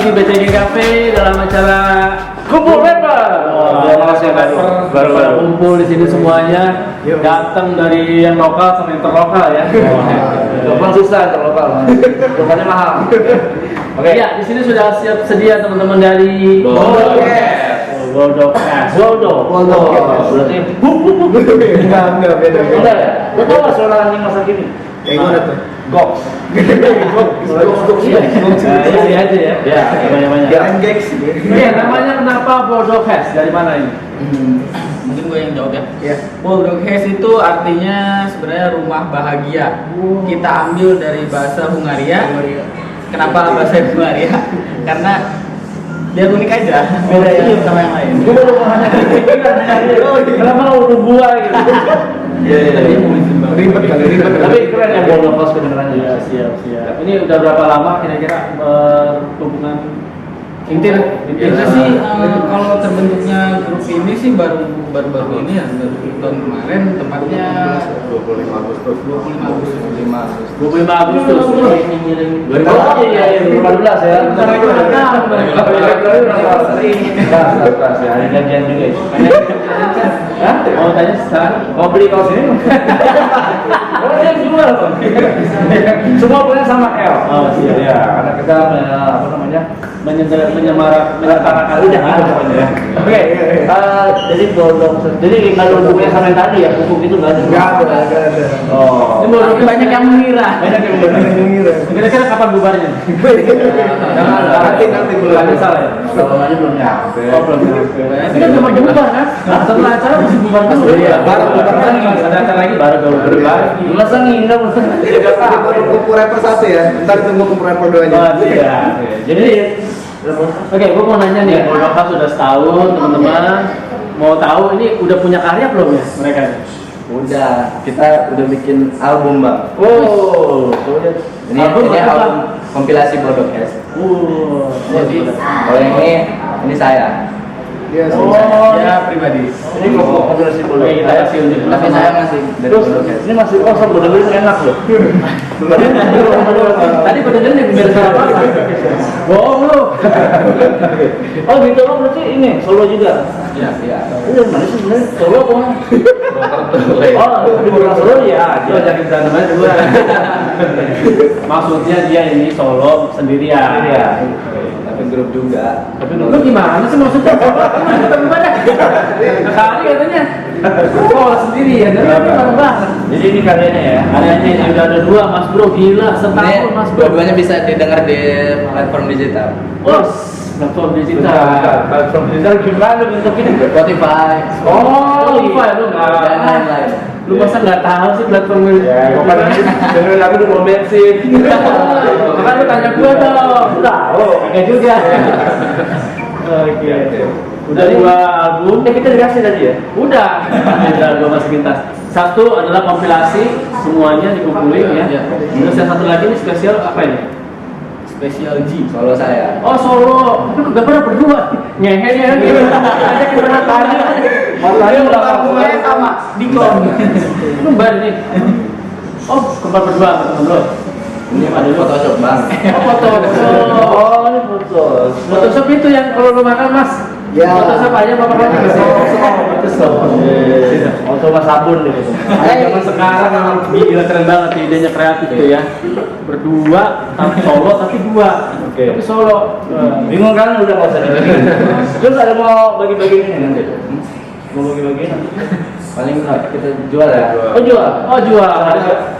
di BTG Cafe dalam acara kumpul rapper. Baru kumpul di sini semuanya, datang dari yang lokal sampai interlokal ya. Lokal susah, interlokal. Lokalnya mahal. Oke. Ya, di sini sudah siap sedia teman-teman dari Boldocast. Berarti enggak beda. Enggak ya? Lo tau gak suara anjing masa kini? Kayak gimana tuh? Goks. Iya aja ya. Ya, banyak-banyak. Jangan gigs. Oke, namanya kenapa Boldocast? Dari mana ini? Mungkin gue yang jawab ya. Iya. Boldocast itu artinya sebenarnya rumah bahagia. Kita ambil dari bahasa Hungaria. Kenapa bahasa Hungaria? Karena biar unik aja. Beda ya sama yang lain. Gue baru mau nanya. Kenapa lo gua gitu? Ribet kali. Tapi keren ya Boldocast kedengerannya. Ya, siap. Ini udah berapa lama kira-kira berhubungan? Intinya sih kalau terbentuknya grup ini sih baru ini ya, baru tahun kemarin, tepatnya 25 Agustus. 25 Agustus. 25 Agustus. Iya, 2015 ya. Hari gajian juga ya. Hah? Mau tanya sekarang? Mau beli kaos ini? Oh, yang jual. Semua punya sama L. Oh, siap. Ya, karena kita apa namanya? menyetarakan Udah gitu pokoknya ya. Oke, jadi jadi kalau bukunya sama yang tadi ya, buku itu nggak ada. Enggak ada. Oh. Ini Boldocast Banyak yang mengira. Banyak yang ngira. Kira-kira kapan bubarnya? Nanti belum. Ada salah ya? Kalau aja belum nyampe. Oh, belum nyampe. Ini kan cuma bubar kan? Setelah acara masih bubar dulu. Iya, baru bubar lagi. Ada acara lagi baru lagi. Masa nginep? Kumpul rapper 1 ya. Ntar tunggu kumpul rapper 2-nya. Oh, iya. Jadi oke, gue mau nanya nih, Boldocast sudah setahun, teman-teman. Mau tahu ini udah punya karya belum ya mereka? Udah, kita udah bikin album, Bang. Oh, Ini album ini apa? album kompilasi Boldocast. Jadi Kalau yang ini saya. Iya, Ya pribadi. Ini kompilasi oke, kita kasih unjuk. Tapi saya masih dari Terus Boldocast. ini masih kosong, bener-bener enak loh. Tadi pada dengerin biar salah apa? Bohong lu. Oh gitu loh, berarti ini solo juga. Iya. Iya, mana sih sebenarnya solo apa? Oh, di bukan solo ya. Dia ajakin berantem aja dulu. Maksudnya dia ini solo sendirian. Iya. Tapi grup juga. Tapi lu gimana sih maksudnya? Gimana? Sekali katanya. Solo sendirian, tapi bareng banget. Jadi ini karyanya ya. Karyanya ini udah ada 2, Mas Bro. Gila, setahun Mas Bro. Dua-duanya bisa didengar di platform digital. Oh, platform digital. Platform digital gimana bentuknya? Spotify. Oh, Spotify lu Dan nggak? lain-lain. Lu masa nggak tahu sih platform ini? Ya, kok pada dengerin lagu di pom bensin. Makanya lu tanya gua dong. Tahu. Kayak juga. Oke. Udah 2 album. Kita dikasih tadi ya. Udah gua masukin tas. Satu adalah kompilasi semuanya dikumpulin ya. Iya. Terus yang satu lagi ini spesial apa ini? Spesial G. Solo saya. Oh solo. Tapi gak pernah berdua. Ngehe gitu. Ada kita tanya. Matanya udah Saya sama Dikon. Lu mbak ini. Oh kembar berdua temen lo. Ini ada Photoshop, Bang. Oh Photoshop. Oh, ini foto. Photoshop itu yang kalau lu makan mas. Ya. Photoshop aja bapak kamu. Foto mas sabun gitu. Zaman sekarang memang gila keren banget idenya kreatif tuh ya. Berdua, tapi solo tapi 2. Oke. Tapi solo. Bingung kan udah nggak usah dengerin. Terus ada mau bagi-bagi ini nanti? Mau bagi-bagi nanti? Paling kita jual ya. Oh jual. Oh jual.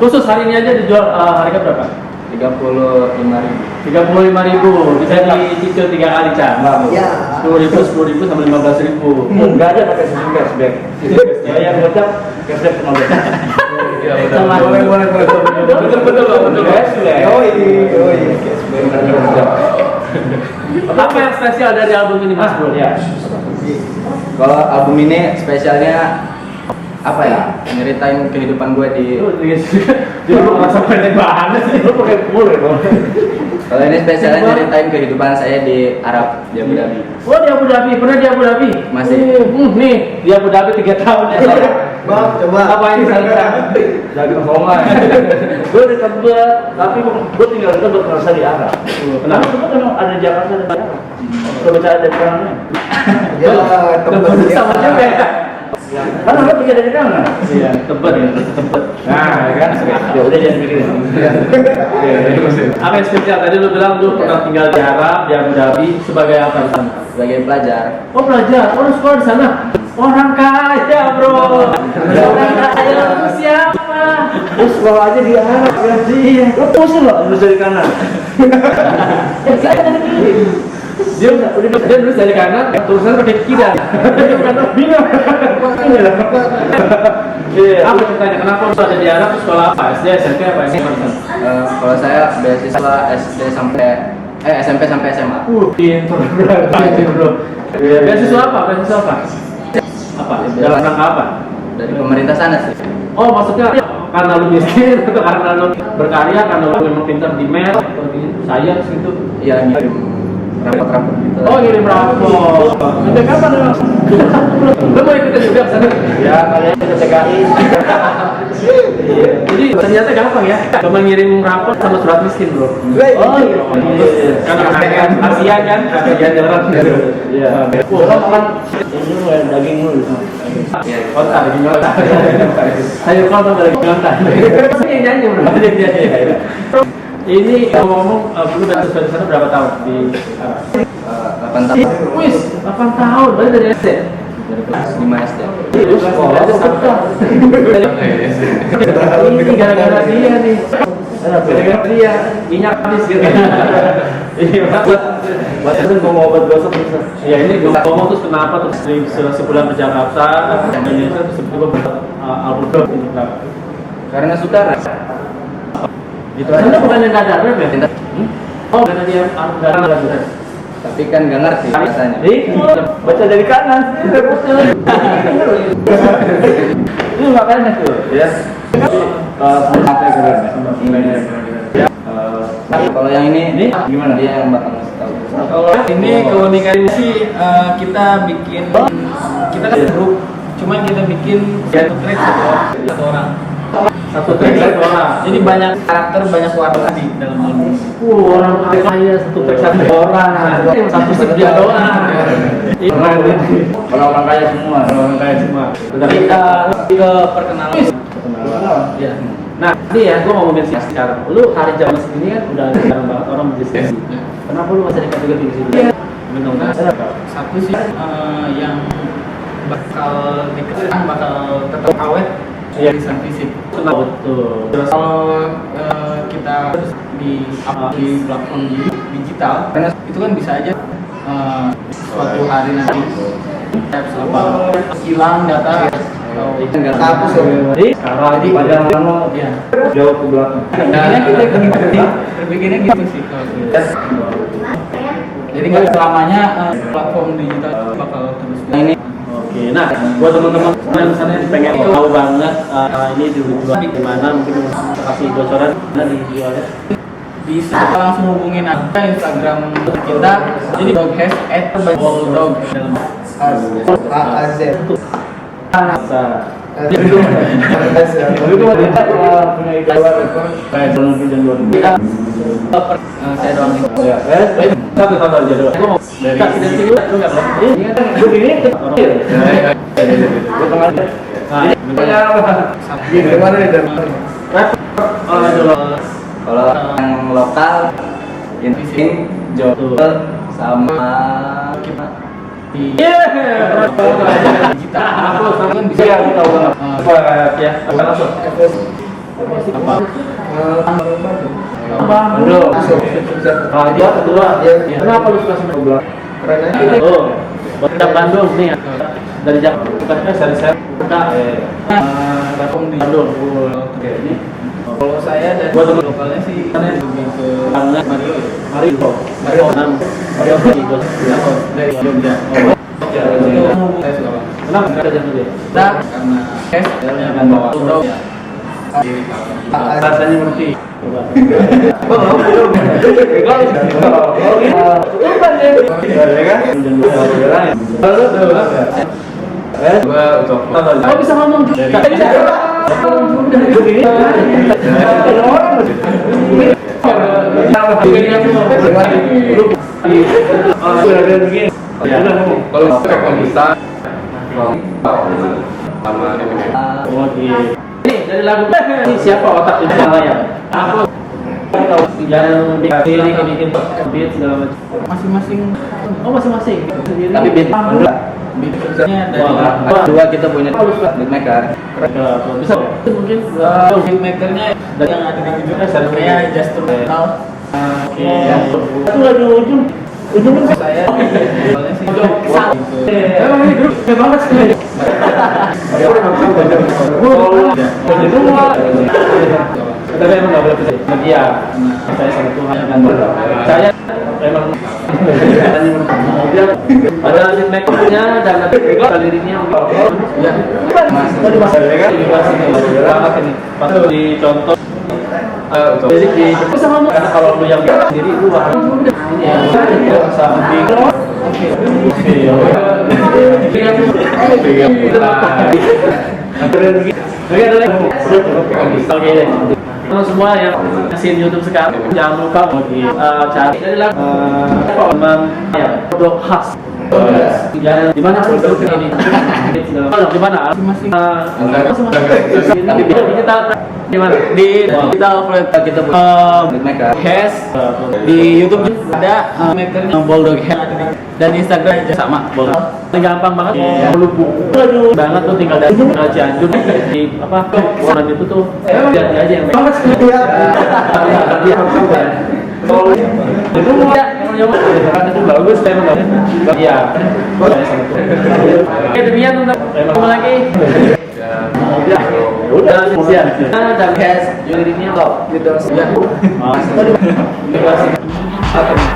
Khusus hari ini aja dijual harga berapa? 35.000. 35.000. Bisa dicicil 3 kali Cak. Ya. 10.000 sama 15.000. Enggak ada pakai sistem cashback. Saya yang gocap cashback 15. Iya, Sama. Boleh. Betul. Cashback. Apa yang spesial dari album ini Mas Bro? Ya. Kalau album ini spesialnya apa ya? Nyeritain kehidupan gue di. Jadi lu merasa pendek banget sih. Lu pakai full ya, Bang? Kalau ini spesialnya nyeritain kehidupan saya di Arab, di Abu Dhabi. Oh di Abu Dhabi, pernah di Abu Dhabi? Masih. Nih di Abu Dhabi 3 tahun ya. Bang, coba. Apa ini sana? Jaga Songai. Gue di Tebet, tapi gue tinggal di Tebet merasa di Arab. Kenapa Tebet emang ada di Jakarta dan di Arab? Kalau bisa ada di mana? Ya, Tebet Sama juga ya. Kan ada pergi dari mana? Iya, Tebet ya, Tebet. Nah, kan? Ya udah jangan pikirin. Apa yang spesial? Tadi lu bilang lu pernah tinggal di Arab, di Abu Dhabi sebagai apa di sana? Sebagai pelajar. Oh pelajar, oh lu sekolah di sana. Orang kaya bro. Orang kaya lu siapa? Terus sekolah aja di Arab. Iya. Lo pusing loh, lulus dari kanan. Dia lulus dari kanan, tulisannya pakai kiri. Dia bukan bingung. Apa ceritanya? Kenapa lu ada di Arab? Sekolah apa? SD, SMP apa? SMP? Kalau saya beasiswa SD sampai SMP sampai SMA. Pintar bro. Beasiswa apa? Beasiswa apa? Apa? Dalam rangka apa? Dari pemerintah sana sih. Oh maksudnya karena lu miskin atau karena lu berkarya, karena lu memang pintar di math atau di science gitu? Iya, ngirim rapot-rapot gitu. Oh ngirim rapor. Sampai kapan lu? Lu mau ikutan juga ke sana? Ya, kalian ke TKI. Jadi ternyata gampang ya. Cuma ngirim rapor sama surat miskin bro. Oh iya. Kan Asia kan, Asia jalan. Iya. Orang makan ini daging mulu. Kontak, daging kontak. Sayur kontak daging kontak. Ini nyanyi bro. Ini ngomong dulu dan sudah di sana berapa tahun di Arab? 8 tahun. Wis, 8 tahun, berarti dari SD. Dari kelas 5 SD. Terus sekolah ini gara-gara dia nih. Gara-gara dia minyak habis gitu. Iya, buat itu mau obat gosok bisa. Iya, ini gue ngomong terus kenapa terus sebulan ke Jakarta, Indonesia terus tiba-tiba album ini kenapa? Karena saudara. Gitu aja. Anda bukan yang dadar ya? Oh, karena dia dadar. Tapi kan nggak ngerti bahasanya. Baca dari kanan. Ini makanya tuh, ya. Sampai keren. Kalau yang ini gimana? Dia yang bakal ngasih tahu. Kalau ini keunikan sih kita bikin kita kan grup, cuman kita bikin satu track satu orang. Satu track satu orang. Jadi banyak karakter, banyak warna di dalam album. Orang kaya satu track satu orang. Satu sip dia doang. Kalau orang kaya semua. Orang kaya semua. Kita ke perkenalan. Ya. Nah, ini ya, gue ngomongin sih sekarang. Lu hari zaman segini kan udah jarang banget orang berdiskusi. Kenapa lu masih dekat juga di sini? Iya. Benar. Satu sih yang bakal dikenang, bakal tetap awet. Iya. Desain fisik. Kenapa betul? Kalau kita di platform digital, karena itu kan bisa aja suatu hari nanti hilang data atau Hapus ya. Sekarang Jadi pada lama ya. jauh ke belakang. Berpikirnya gitu sih kalau gitu. Jadi nggak selamanya platform digital bakal terus. Nah ini Oke, nah buat teman-teman yang sana yang pengen tahu banget ini dijual di mana, mungkin bisa kasih bocoran mana dijualnya. Bisa langsung hubungin aja Instagram kita. Jadi doghash @bulldog dalam AZ. Lalu itu kita punya ikhwan kayak jalan pinjam 2000. saya doang nih. Ya, Satu aja dulu. Gue mau dari sini lu nggak boleh. ini kan begini kecil. Gue tengah. Gimana nih Dan? kalau yang lokal ini Joker sama Kita di Iya. digital. Aku Kan bisa Iya, aku tahu banget. ya. Langsung. Apa? Belum. Dia kedua. Iya. Kenapa lu suka sama bola? Keren aja. Oh, Badak Bandung nih. Dari Jakarta bukannya dari saya. Platform di Bandung. Oke, ini kalau saya dari Gua temen lokalnya sih Sana lebih ke Banget. Mario. Mario. Mario 6. Mario Dari Jogja. Saya suka banget. Kenapa nggak ada jadi? Kita karena cash yang akan bawa Bulldog ya. Rasanya ngerti. Gua ucap. Kau bisa ngomong juga. Kalau bisa sama Ini dari lagu ini siapa otak itu ya? Aku jangan bikin beat segala macam. Masing-masing. Oh masing-masing. tapi beat Beatnya dari dua kita punya beatmaker. Bisa mungkin beatmakernya yang ada di video saya just to know. oke. Itu lagi ujung Saya soalnya sih Emang ini grup keren banget sih. Tapi emang nggak boleh percaya. Dia, saya sama Tuhan kan. Saya emang ada beatmakernya dan ada juga liriknya. Ya, tadi mas banget ini. Pas dicontoh. Jadi bisa ngomong karena kalau lu yang bikin sendiri lu harus ini ya sama bingung. Oke deh. Teman semua yang ngasih YouTube sekarang jangan lupa cari adalah ya produk khas. Jangan di mana produk ini? Di mana? Masing-masing. Tapi digital di mana? Di digital Kita punya beatmaker. Has di YouTube ada makernya Bulldog Has dan di Instagram aja sama Bulldog. gampang banget. Banget tuh tinggal dari Cianjur di apa? Orang itu tuh jadi aja yang banget sih. Itu ya, itu bagus memang. Iya. Oke, demikian untuk ketemu lagi. Udah siap. Dan Has liriknya kok. Gitu. Ya. Terima kasih.